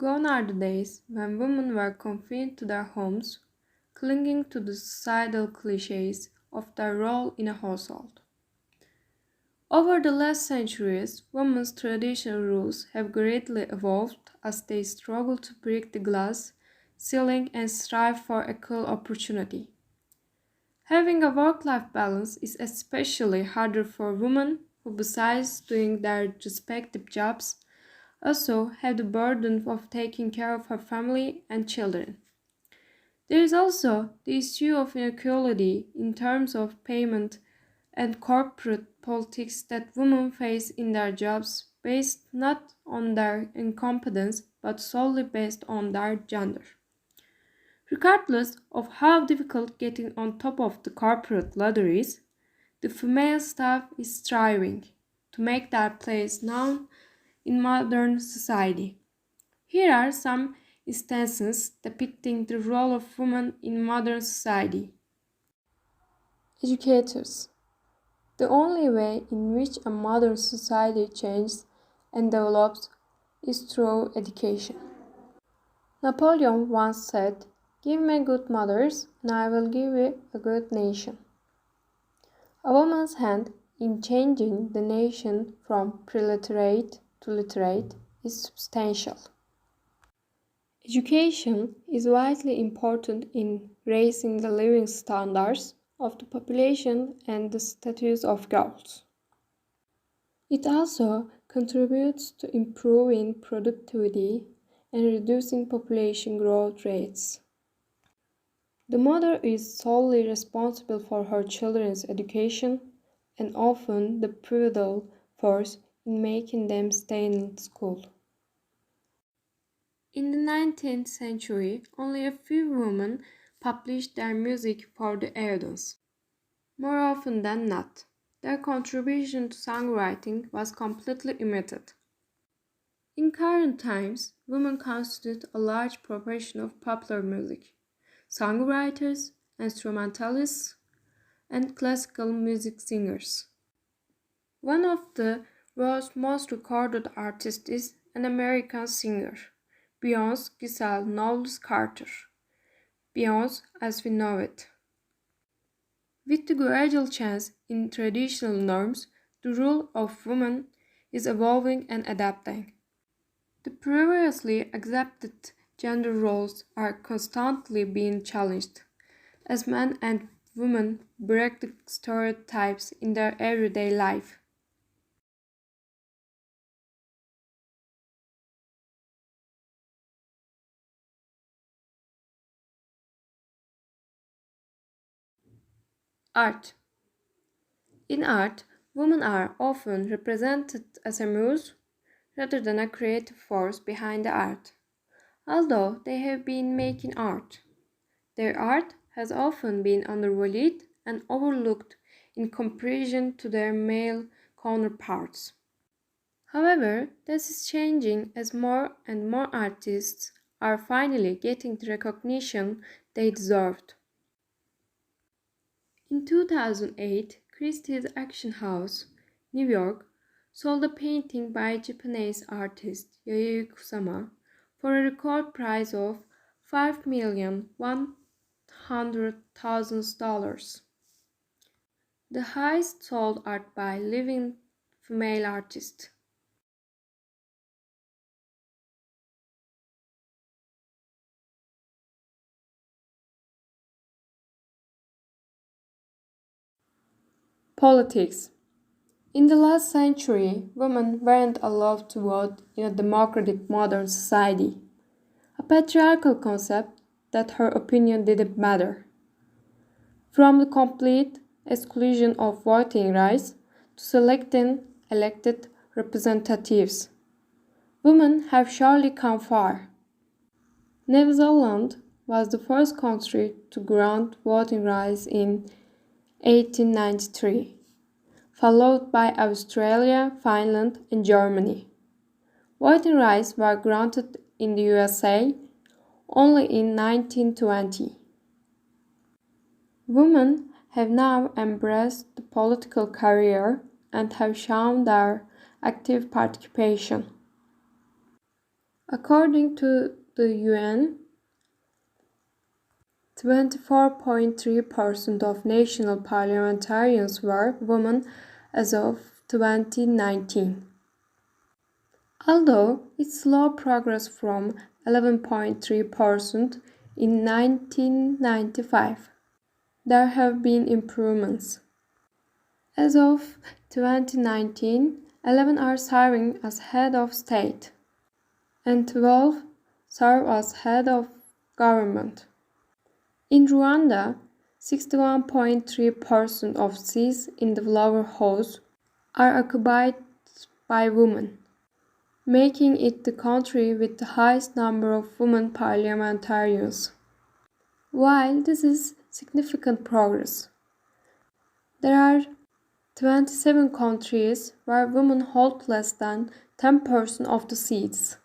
Gone are the days when women were confined to their homes, clinging to the societal cliches of their role in a household. Over the last centuries, women's traditional roles have greatly evolved as they struggle to break the glass ceiling and strive for equal opportunity. Having a work-life balance is especially harder for women who, besides doing their respective jobs, also have the burden of taking care of her family and children. There is also the issue of inequality in terms of payment and corporate politics that women face in their jobs based not on their incompetence but solely based on their gender. Regardless of how difficult getting on top of the corporate ladder is, the female staff is striving to make their place known in modern society. Here are some instances depicting the role of women in modern society. Educators. The only way in which a modern society changes and develops is through education. Napoleon once said, "Give me good mothers, and I will give you a good nation." A woman's hand in changing the nation from preliterate to literate is substantial. Education is vitally important in raising the living standards of the population and the status of girls. It also contributes to improving productivity and reducing population growth rates. The mother is solely responsible for her children's education and often the pivotal force in making them stay in school. In the 19th century, only a few women published their music for the audience. More often than not, their contribution to songwriting was completely omitted. In current times, women constitute a large proportion of popular music. Songwriters, instrumentalists, and classical music singers. One of the world's most recorded artists is an American singer, Beyonce Giselle Knowles Carter, Beyonce as we know it. With the gradual change in traditional norms, the role of women is evolving and adapting. The previously accepted gender roles are constantly being challenged, as men and women break the stereotypes in their everyday life. Art. In art, women are often represented as a muse rather than a creative force behind the art. Although they have been making art, their art has often been undervalued and overlooked in comparison to their male counterparts. However, this is changing as more and more artists are finally getting the recognition they deserved. In 2008, Christie's Auction House, New York, sold a painting by Japanese artist Yayoi Kusama for a record price of $5,100,000, the highest sold art by living female artist. Politics. In the last century, women weren't allowed to vote in a democratic modern society, a patriarchal concept that her opinion didn't matter. From the complete exclusion of voting rights to selecting elected representatives, women have surely come far. New Zealand was the first country to grant voting rights in 1893, followed by Australia, Finland, and Germany. Voting rights were granted in the USA only in 1920. Women have now embraced the political career and have shown their active participation. According to the UN, 24.3% of national parliamentarians were women as of 2019. Although it's slow progress from 11.3% in 1995, there have been improvements. As of 2019, 11 are serving as head of state, and 12 serve as head of government. In Rwanda, 61.3% of seats in the lower house are occupied by women, making it the country with the highest number of women parliamentarians. While this is significant progress, there are 27 countries where women hold less than 10% of the seats.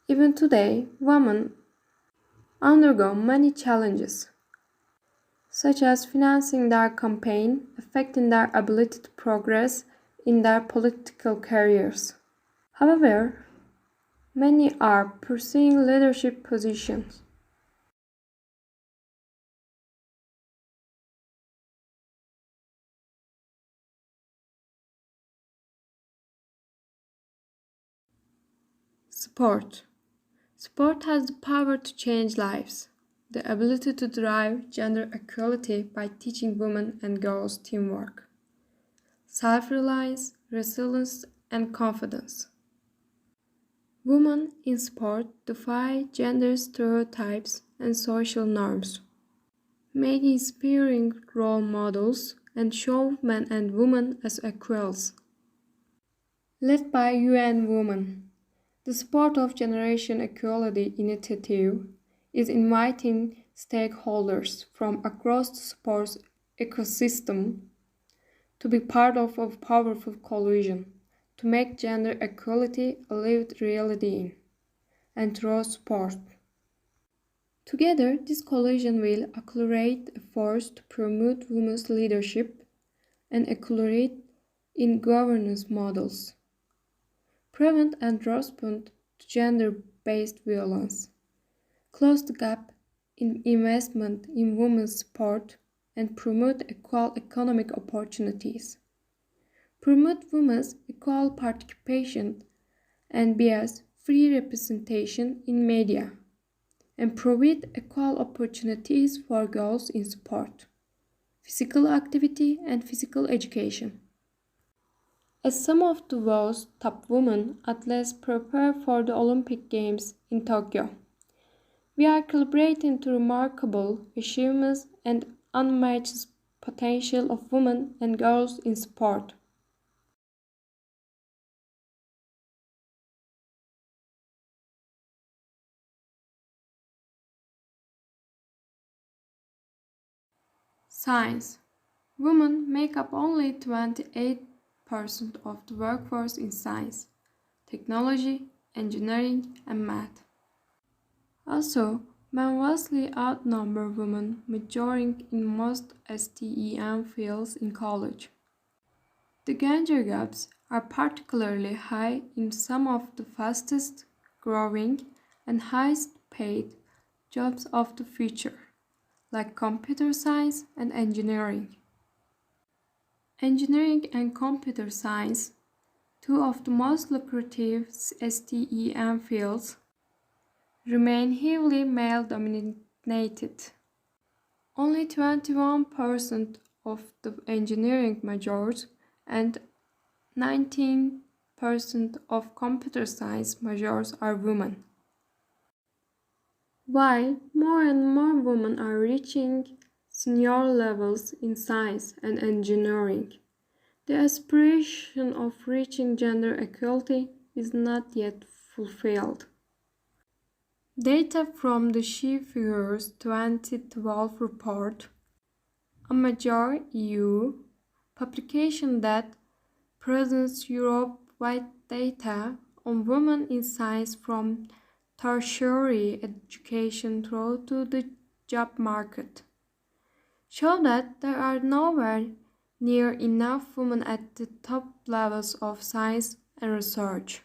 Even today, women undergo many challenges, such as financing their campaign, affecting their ability to progress in their political careers. However, many are pursuing leadership positions. Sport. Sport has the power to change lives, the ability to drive gender equality by teaching women and girls teamwork, self-reliance, resilience, and confidence. Women in sport defy gender stereotypes and social norms, make inspiring role models, and show men and women as equals. Led by UN Women, the Sport of Generation Equality Initiative is inviting stakeholders from across the sports ecosystem to be part of a powerful coalition to make gender equality a lived reality and through sport. Together, this coalition will accelerate efforts to promote women's leadership and equality in governance models, prevent and respond to gender-based violence, close the gap in investment in women's sport, and promote equal economic opportunities. Promote women's equal participation and bias-free representation in media, and provide equal opportunities for girls in sport, physical activity, and physical education. As some of the world's top women athletes prepare for the Olympic Games in Tokyo, we are celebrating the remarkable achievements and unmatched potential of women and girls in sport. Science. Women make up only 28% of the workforce in science, technology, engineering, and math. Also, men vastly outnumber women, majoring in most STEM fields in college. The gender gaps are particularly high in some of the fastest growing and highest paid jobs of the future, like computer science and engineering. Engineering and computer science, two of the most lucrative STEM fields, remain heavily male-dominated. Only 21% of the engineering majors and 19% of computer science majors are women. While more and more women are reaching senior levels in science and engineering, the aspiration of reaching gender equality is not yet fulfilled. Data from the She Figures 2012 report, a major EU publication that presents Europe-wide data on women in science from tertiary education through to the job market, show that there are nowhere near enough women at the top levels of science and research.